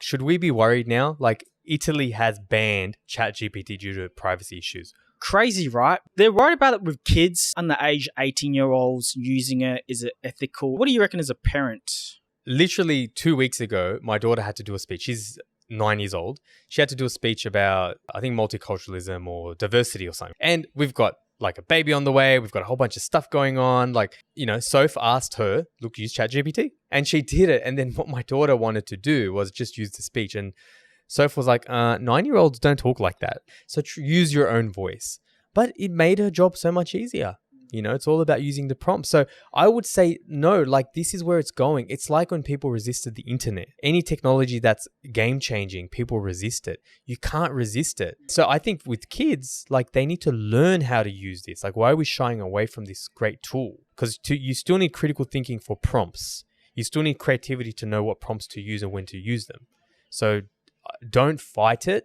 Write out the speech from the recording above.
Should we be worried now? Like, Italy has banned ChatGPT due to privacy issues. Crazy, right? They're worried about it with kids under age 18-year-olds using it. Is it ethical? What do you reckon as a parent? Literally 2 weeks ago, my daughter had to do a speech. She's 9 years old. She had to do a speech about, I think, multiculturalism or diversity or something. And we've got like a baby on the way. We've got a whole bunch of stuff going on. Like, Soph asked her, look, use ChatGPT. And she did it. And then what my daughter wanted to do was just use the speech. And Soph was like, 9-year-olds don't talk like that. So use your own voice. But it made her job so much easier. It's all about using the prompt. So I would say, no, like this is where it's going. It's like when people resisted the internet. Any technology that's game changing, people resist it. You can't resist it. So I think with kids, like they need to learn how to use this. Like, why are we shying away from this great tool? Because you still need critical thinking for prompts. You still need creativity to know what prompts to use and when to use them. So don't fight it.